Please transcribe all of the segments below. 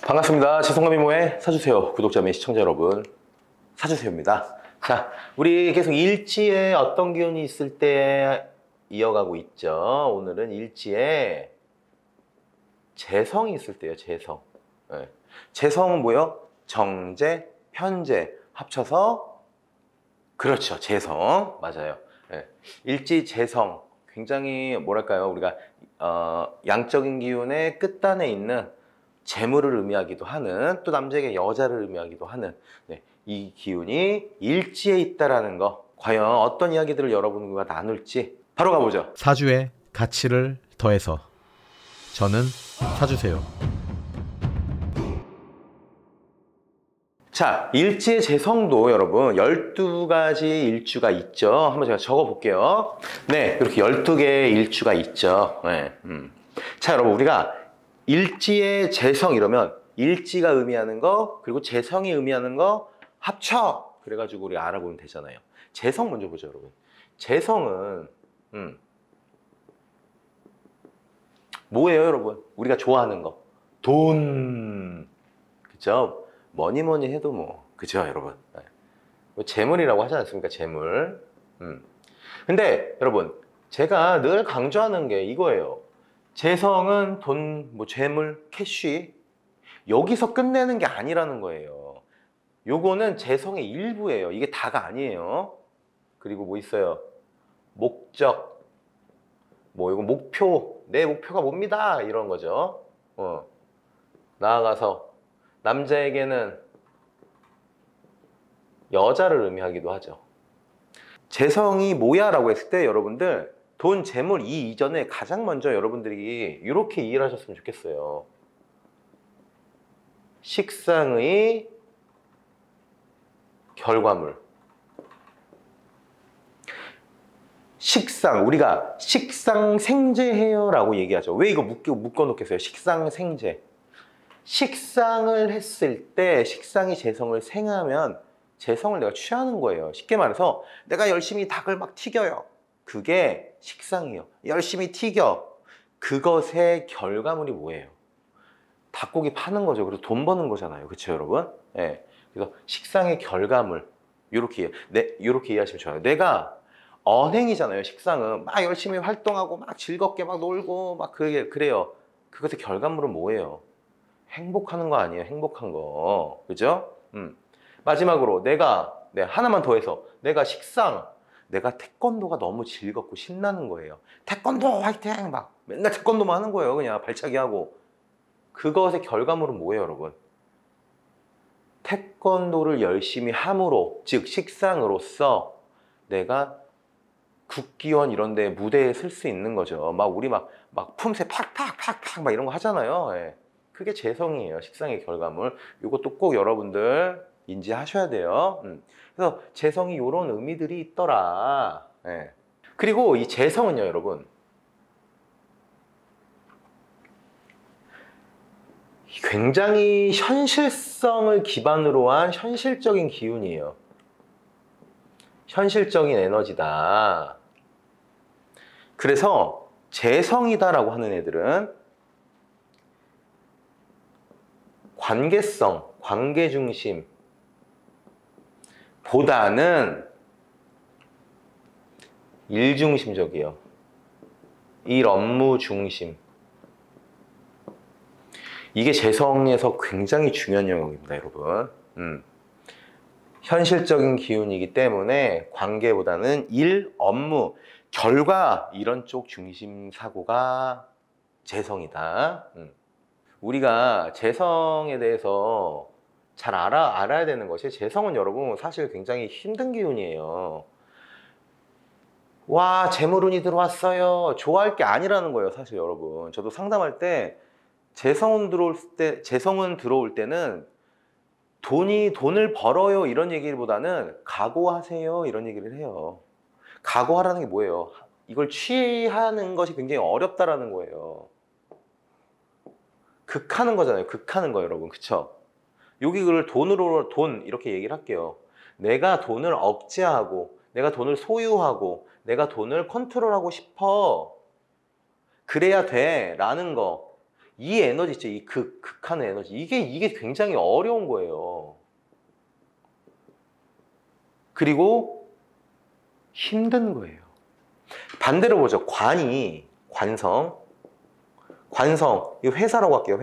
반갑습니다. 지성과미모의 사주세요 구독자 및 시청자 여러분, 사주세요입니다. 자, 우리 계속 일지에 어떤 기운이 있을 때 이어가고 있죠. 오늘은 일지에 재성이 있을 때예요. 재성. 네. 재성은 뭐요? 정제, 편재 합쳐서, 그렇죠, 재성. 맞아요. 네. 일지 재성, 굉장히 뭐랄까요, 우리가 양적인 기운의 끝단에 있는 재물을 의미하기도 하는, 또 남자에게 여자를 의미하기도 하는, 네, 이 기운이 일지에 있다라는 거, 과연 어떤 이야기들을 여러분과 나눌지 바로 가보죠. 사주의 가치를 더해서 저는 사주세요. 자, 일지의 재성도 여러분 12가지 일주가 있죠. 한번 제가 적어 볼게요. 네, 이렇게 12개의 일주가 있죠. 네, 자, 여러분, 우리가 일지의 재성 이러면 일지가 의미하는 거 그리고 재성이 의미하는 거 합쳐, 그래가지고 우리 알아보면 되잖아요. 재성 먼저 보죠, 여러분. 재성은 뭐예요, 여러분? 우리가 좋아하는 거, 돈, 그죠? 뭐니 해도 뭐, 그죠, 여러분? 뭐 재물이라고 하지 않습니까? 재물. 근데 여러분, 제가 늘 강조하는 게 이거예요. 재성은 돈, 뭐 재물, 캐시, 여기서 끝내는 게 아니라는 거예요. 요거는 재성의 일부예요. 이게 다가 아니에요. 그리고 뭐 있어요? 목적, 뭐 이거 목표, 내 목표가 뭡니다, 이런 거죠. 나아가서 남자에게는 여자를 의미하기도 하죠. 재성이 뭐야 라고 했을 때 여러분들, 돈, 재물 이 이전에 가장 먼저 여러분들이 이렇게 이해를 하셨으면 좋겠어요. 식상의 결과물. 식상, 우리가 식상생재해요 라고 얘기하죠. 왜 이거 묶어 놓겠어요? 식상생재. 식상을 했을 때, 식상이 재성을 생하면 재성을 내가 취하는 거예요. 쉽게 말해서 내가 열심히 닭을 막 튀겨요. 그게 식상이에요. 열심히 튀겨. 그것의 결과물이 뭐예요? 닭고기 파는 거죠. 그래서 돈 버는 거잖아요. 그렇죠, 여러분? 네. 그래서 식상의 결과물, 이렇게 이해하시면 좋아요. 내가 언행이잖아요. 식상은 막 열심히 활동하고 막 즐겁게 막 놀고 막 그래요. 그것의 결과물은 뭐예요? 행복하는 거 아니에요? 행복한 거. 그죠? 마지막으로 하나만 더 해서, 내가 태권도가 너무 즐겁고 신나는 거예요. 태권도 화이팅! 막 맨날 태권도만 하는 거예요. 그냥 발차기 하고. 그것의 결과물은 뭐예요, 여러분? 태권도를 열심히 함으로, 즉 식상으로서 내가 국기원 이런 데 무대에 설 수 있는 거죠. 우리 막 품새 팍팍팍팍 막 이런 거 하잖아요. 예. 그게 재성이에요. 식상의 결과물. 이것도 꼭 여러분들 인지하셔야 돼요. 그래서 재성이 이런 의미들이 있더라. 예. 그리고 이 재성은요, 여러분, 굉장히 현실성을 기반으로 한 현실적인 기운이에요. 현실적인 에너지다. 그래서 재성이다라고 하는 애들은 관계성, 관계 중심 보다는 일 중심적이에요. 일 업무 중심. 이게 재성에서 굉장히 중요한 영역입니다, 여러분. 현실적인 기운이기 때문에 관계보다는 일, 업무, 결과, 이런 쪽 중심 사고가 재성이다. 우리가 재성에 대해서 잘 알아야 되는 것이, 재성은 여러분 사실 굉장히 힘든 기운이에요. 와, 재물운이 들어왔어요, 좋아할 게 아니라는 거예요, 사실. 여러분, 저도 상담할 때 재성은 들어올 때는 돈을 벌어요 이런 얘기보다는 각오하세요 이런 얘기를 해요. 각오하라는 게 뭐예요? 이걸 취하는 것이 굉장히 어렵다라는 거예요. 극하는 거잖아요. 극하는 거, 여러분. 그쵸? 여기를 돈 이렇게 얘기를 할게요. 내가 돈을 억제하고, 내가 돈을 소유하고, 내가 돈을 컨트롤하고 싶어, 그래야 돼 라는 거, 이 에너지 있죠. 이 극한의 에너지. 이게 굉장히 어려운 거예요. 그리고 힘든 거예요. 반대로 보죠. 관성, 이 회사라고 할게요.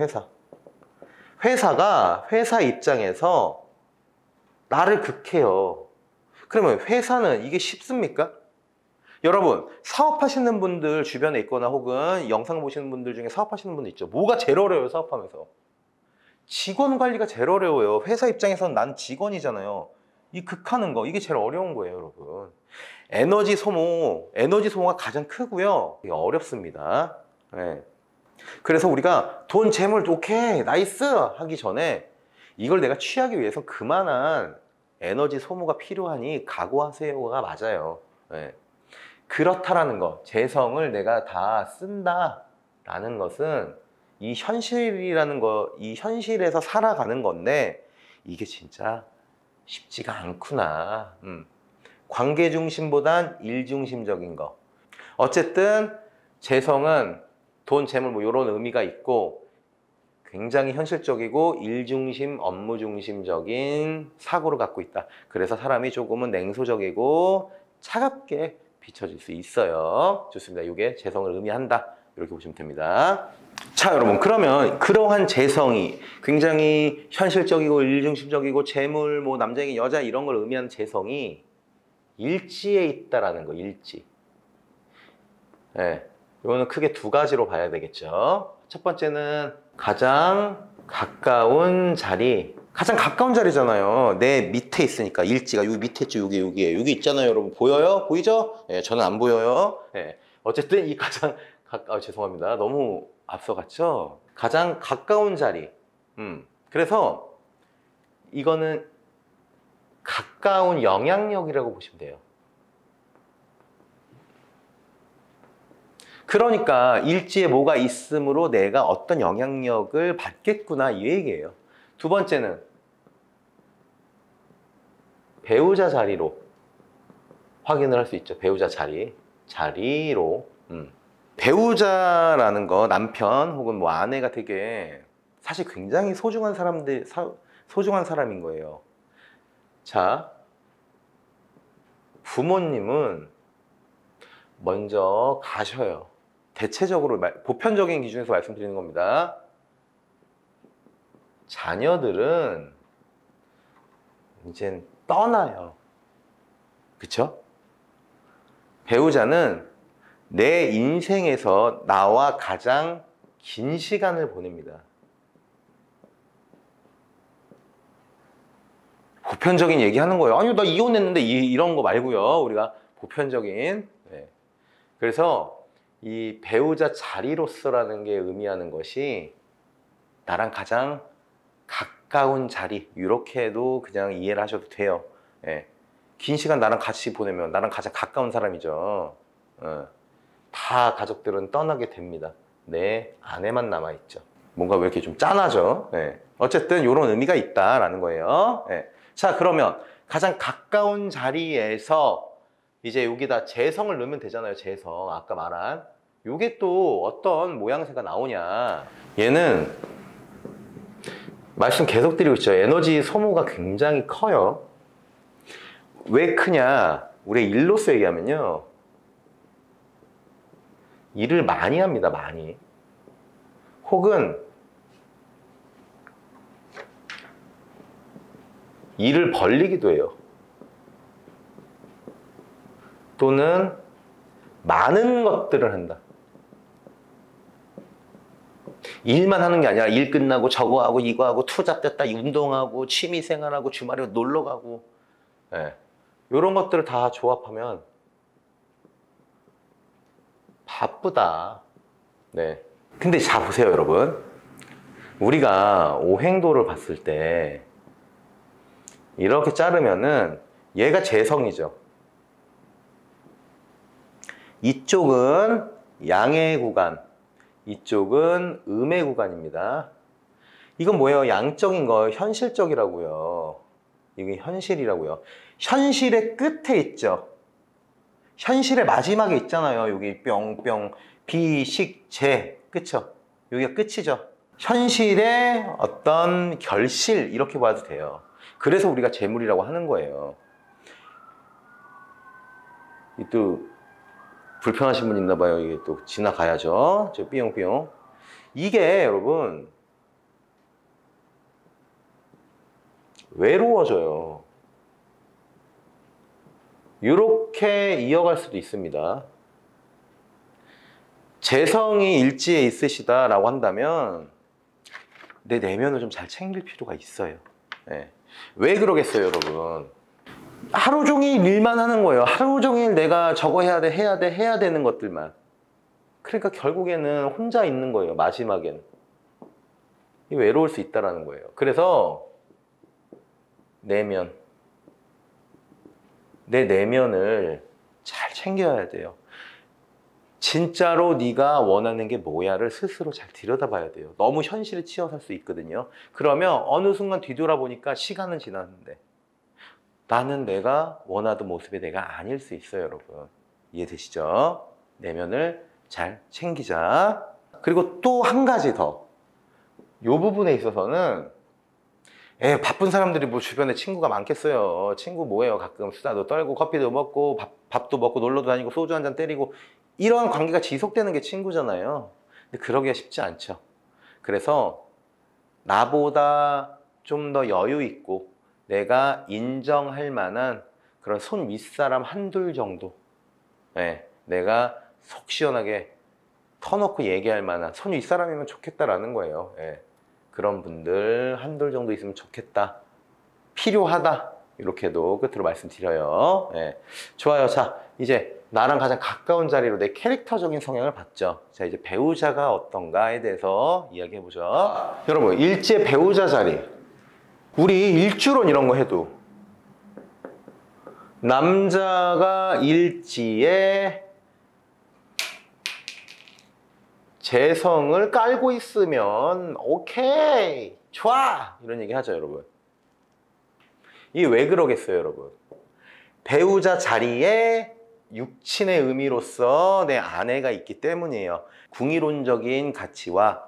회사 입장에서 나를 극해요. 그러면 회사는 이게 쉽습니까? 여러분, 사업하시는 분들 주변에 있거나 혹은 영상 보시는 분들 중에 사업하시는 분들 있죠. 뭐가 제일 어려워요, 사업하면서? 직원 관리가 제일 어려워요. 회사 입장에서는 난 직원이잖아요. 이 극하는 거, 이게 제일 어려운 거예요, 여러분. 에너지 소모가 가장 크고요. 이게 어렵습니다. 네. 그래서 우리가 돈, 재물, 오케이, 나이스 하기 전에 이걸 내가 취하기 위해서 그만한 에너지 소모가 필요하니 각오하세요가 맞아요. 네. 그렇다라는 거, 재성을 내가 다 쓴다라는 것은 이 현실이라는 거, 이 현실에서 살아가는 건데 이게 진짜 쉽지가 않구나. 관계 중심보단 일 중심적인 거. 어쨌든 재성은 돈, 재물 뭐 이런 의미가 있고 굉장히 현실적이고 일 중심, 업무 중심적인 사고를 갖고 있다. 그래서 사람이 조금은 냉소적이고 차갑게 비춰질 수 있어요. 좋습니다. 이게 재성을 의미한다. 이렇게 보시면 됩니다. 자, 여러분, 그러면 그러한 재성이 굉장히 현실적이고 일중심적이고 재물, 뭐 남자에게 여자 이런 걸 의미하는 재성이 일지에 있다라는 거, 일지. 네, 이거는 크게 두 가지로 봐야 되겠죠. 첫 번째는 가장 가까운 자리잖아요. 내 밑에 있으니까 일지가 여기 밑에 있죠. 여기에 여기 있잖아요. 여러분 보여요? 보이죠? 네, 저는 안 보여요. 네, 어쨌든 이 가장 죄송합니다. 너무 앞서갔죠? 가장 가까운 자리. 그래서 이거는 가까운 영향력이라고 보시면 돼요. 그러니까 일지에 뭐가 있으므로 내가 어떤 영향력을 받겠구나 이 얘기예요. 두 번째는 배우자 자리로 확인을 할 수 있죠. 배우자 자리로. 배우자라는 거, 남편 혹은 뭐 아내가 되게 사실 굉장히 소중한 사람인 거예요. 자, 부모님은 먼저 가셔요. 대체적으로 보편적인 기준에서 말씀드리는 겁니다. 자녀들은 이젠 떠나요. 그쵸? 배우자는 내 인생에서 나와 가장 긴 시간을 보냅니다. 보편적인 얘기 하는 거예요. 아니, 나 이혼했는데 이런 거 말고요. 우리가 보편적인. 네. 그래서 이 배우자 자리로서라는 게 의미하는 것이 나랑 가장 가까운 자리, 이렇게도 그냥 이해를 하셔도 돼요. 네. 긴 시간 나랑 같이 보내면 나랑 가장 가까운 사람이죠. 다 가족들은 떠나게 됩니다. 내 아내만 남아있죠. 뭔가 왜 이렇게 좀 짠하죠? 네. 어쨌든 이런 의미가 있다라는 거예요. 네. 자, 그러면 가장 가까운 자리에서 이제 여기다 재성을 넣으면 되잖아요. 재성. 아까 말한. 요게 또 어떤 모양새가 나오냐. 얘는 말씀 계속 드리고 있죠. 에너지 소모가 굉장히 커요. 왜 크냐? 우리 일로서 얘기하면요. 일을 많이 합니다. 많이. 혹은 일을 벌리기도 해요. 또는 많은 것들을 한다. 일만 하는 게 아니라 일 끝나고 저거 하고 이거 하고 투잡 됐다 운동하고 취미생활하고 주말에 놀러 가고 네. 이런 것들을 다 조합하면 바쁘다. 네. 근데 자 보세요, 여러분. 우리가 오행도를 봤을 때 이렇게 자르면은 얘가 재성이죠. 이쪽은 양의 구간, 이쪽은 음의 구간입니다. 이건 뭐예요? 양적인 거, 현실적이라고요. 이게 현실이라고요. 현실의 끝에 있죠. 현실의 마지막에 있잖아요. 여기 뿅뿅 비식재, 그쵸? 여기가 끝이죠. 현실의 어떤 결실 이렇게 봐도 돼요. 그래서 우리가 재물이라고 하는 거예요. 또 불편하신 분 있나 봐요. 이게 또 지나가야죠. 저 삐용삐용. 이게 여러분 외로워져요. 이렇게 이어갈 수도 있습니다. 재성이 일지에 있으시다라고 한다면 내 내면을 좀 잘 챙길 필요가 있어요. 네. 왜 그러겠어요, 여러분? 하루 종일 일만 하는 거예요. 하루 종일 내가 저거 해야 돼, 해야 되는 것들만. 그러니까 결국에는 혼자 있는 거예요, 마지막엔. 외로울 수 있다라는 거예요. 그래서 내면. 내 내면을 잘 챙겨야 돼요. 진짜로 네가 원하는 게 뭐야를 스스로 잘 들여다봐야 돼요. 너무 현실에 치여 살 수 있거든요. 그러면 어느 순간 뒤돌아보니까 시간은 지났는데 나는 내가 원하던 모습이 내가 아닐 수 있어요, 여러분. 이해되시죠? 내면을 잘 챙기자. 그리고 또 한 가지 더. 이 부분에 있어서는 바쁜 사람들이 뭐 주변에 친구가 많겠어요. 친구 뭐예요? 가끔 수다도 떨고 커피도 먹고 밥도 먹고 놀러도 다니고 소주 한잔 때리고 이러한 관계가 지속되는 게 친구잖아요. 근데 그러기가 쉽지 않죠. 그래서 나보다 좀 더 여유 있고 내가 인정할 만한 그런 손 윗사람 한둘 정도, 내가 속 시원하게 터놓고 얘기할 만한 손 윗사람이면 좋겠다라는 거예요. 그런 분들 한둘 정도 있으면 좋겠다, 필요하다, 이렇게도 끝으로 말씀드려요. 좋아요. 자, 이제 나랑 가장 가까운 자리로 내 캐릭터적인 성향을 봤죠. 자, 이제 배우자가 어떤가에 대해서 이야기해보죠. 여러분, 일지의 배우자 자리, 우리 일주론 이런 거 해도 남자가 일지에 재성을 깔고 있으면 오케이, 좋아, 이런 얘기 하죠, 여러분. 이게 왜 그러겠어요, 여러분? 배우자 자리에 육친의 의미로서 내 아내가 있기 때문이에요. 궁이론적인 가치와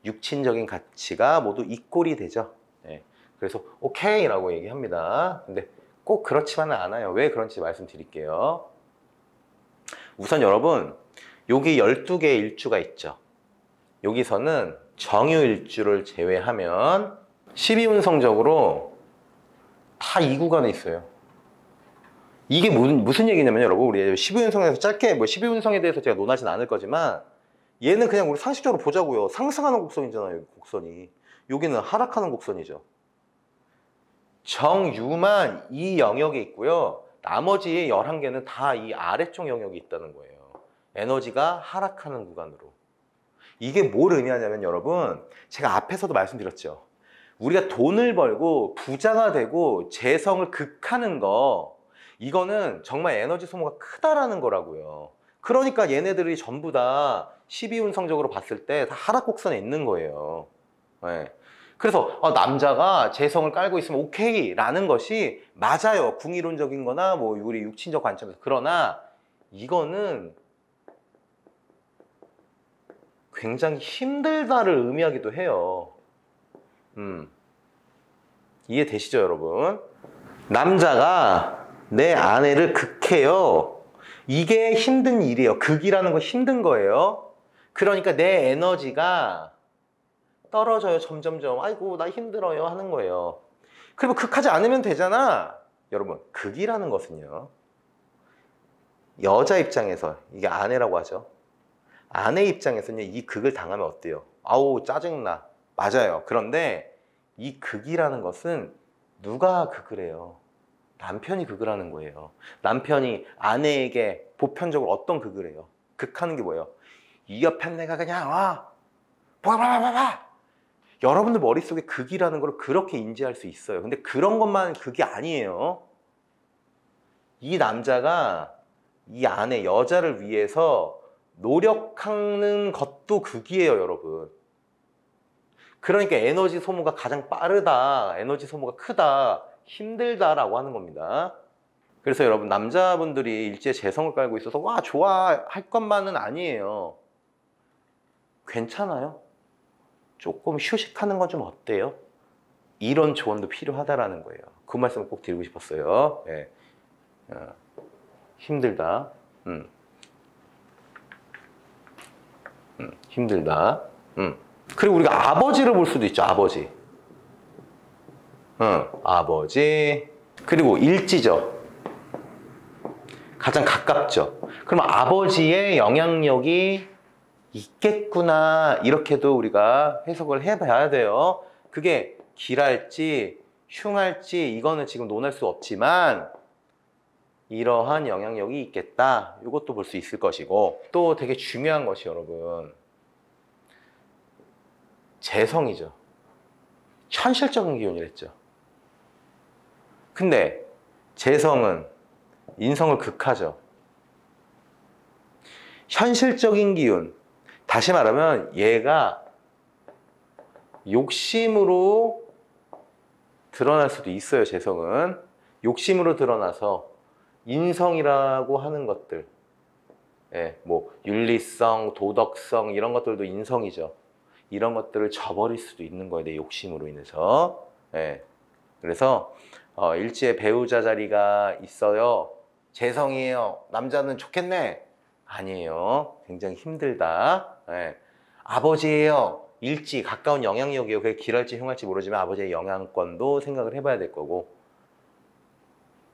육친적인 가치가 모두 이꼴이 되죠. 그래서 오케이라고 얘기합니다. 근데 꼭 그렇지만은 않아요. 왜 그런지 말씀드릴게요. 우선 여러분, 여기 12개의 일주가 있죠. 여기서는 정유일주를 제외하면 12운성적으로 다 이 구간에 있어요. 이게 무슨 얘기냐면 여러분, 우리 12운성에서 짧게 12운성에 대해서 제가 논하진 않을 거지만 얘는 그냥 우리 상식적으로 보자고요. 상승하는 곡선이잖아요, 여기 곡선이. 여기는 하락하는 곡선이죠. 정유만 이 영역에 있고요. 나머지 11개는 다 이 아래쪽 영역이 있다는 거예요. 에너지가 하락하는 구간으로. 이게 뭘 의미하냐면 여러분, 제가 앞에서도 말씀드렸죠. 우리가 돈을 벌고 부자가 되고 재성을 극하는 거, 이거는 정말 에너지 소모가 크다라는 거라고요. 그러니까 얘네들이 전부 다 12운성적으로 봤을 때 다 하락곡선에 있는 거예요. 그래서 남자가 재성을 깔고 있으면 오케이 라는 것이 맞아요. 궁이론적인 거나 뭐 우리 육친적 관점에서. 그러나 이거는 굉장히 힘들다를 의미하기도 해요. 이해되시죠, 여러분? 남자가 내 아내를 극해요. 이게 힘든 일이에요. 극이라는 건 힘든 거예요. 그러니까 내 에너지가 떨어져요. 점점점. 아이고, 나 힘들어요 하는 거예요. 그리고 극하지 않으면 되잖아. 여러분, 극이라는 것은요, 여자 입장에서, 이게 아내라고 하죠. 아내 입장에서는 이 극을 당하면 어때요? 아우, 짜증나. 맞아요. 그런데 이 극이라는 것은 누가 극을 해요? 남편이 극을 하는 거예요. 남편이 아내에게 보편적으로 어떤 극을 해요? 극하는 게 뭐예요? 이 옆에 내가 그냥 봐봐봐봐. 여러분들 머릿속에 극이라는 걸 그렇게 인지할 수 있어요. 근데 그런 것만 극이 아니에요. 이 남자가 이 아내, 여자를 위해서 노력하는 것도 극이에요, 여러분. 그러니까 에너지 소모가 가장 빠르다, 에너지 소모가 크다, 힘들다라고 하는 겁니다. 그래서 여러분, 남자분들이 일지에 재성을 깔고 있어서 와, 좋아할 것만은 아니에요. 괜찮아요. 조금 휴식하는 건 좀 어때요? 이런 조언도 필요하다라는 거예요. 그 말씀을 꼭 드리고 싶었어요. 예. 힘들다. 힘들다. 그리고 우리가 아버지를 볼 수도 있죠. 아버지. 아버지. 그리고 일지죠. 가장 가깝죠. 그럼 아버지의 영향력이 있겠구나. 이렇게도 우리가 해석을 해봐야 돼요. 그게 길할지 흉할지 이거는 지금 논할 수 없지만 이러한 영향력이 있겠다. 이것도 볼 수 있을 것이고, 또 되게 중요한 것이 여러분, 재성이죠. 현실적인 기운이랬죠. 근데 재성은 인성을 극하죠. 현실적인 기운, 다시 말하면 얘가 욕심으로 드러날 수도 있어요. 재성은 욕심으로 드러나서 인성이라고 하는 것들, 예, 뭐 윤리성, 도덕성 이런 것들도 인성이죠. 이런 것들을 저버릴 수도 있는 거예요. 내 욕심으로 인해서. 예. 그래서 일지에 배우자 자리가 있어요. 재성이에요. 남자는 좋겠네. 아니에요. 굉장히 힘들다. 예. 아버지예요. 일지, 가까운 영향력이에요. 그게 길할지 흉할지 모르지만 아버지의 영향권도 생각을 해봐야 될 거고,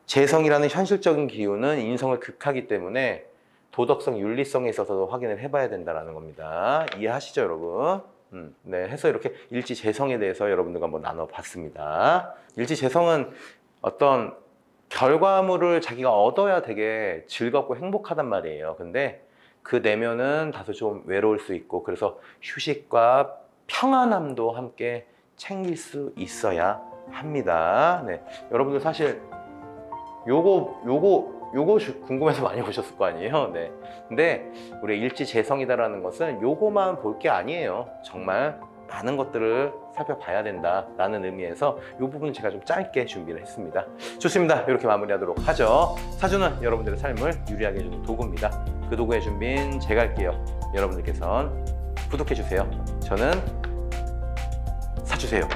재성이라는 현실적인 기운은 인성을 극하기 때문에 도덕성, 윤리성에 있어서도 확인을 해봐야 된다는 겁니다. 이해하시죠, 여러분? 네, 해서 이렇게 일지 재성에 대해서 여러분들과 한번 나눠봤습니다. 일지 재성은 어떤 결과물을 자기가 얻어야 되게 즐겁고 행복하단 말이에요. 근데 그 내면은 다소 좀 외로울 수 있고, 그래서 휴식과 평안함도 함께 챙길 수 있어야 합니다. 네, 여러분들 사실 요거 궁금해서 많이 보셨을 거 아니에요. 네. 근데 우리 일지재성이다라는 것은 요거만 볼 게 아니에요. 정말 많은 것들을 살펴봐야 된다라는 의미에서 이 부분은 제가 좀 짧게 준비를 했습니다. 좋습니다. 이렇게 마무리하도록 하죠. 사주는 여러분들의 삶을 유리하게 해주는 도구입니다. 그 도구의 준비는 제가 할게요. 여러분들께서는 구독해주세요. 저는 사주세요.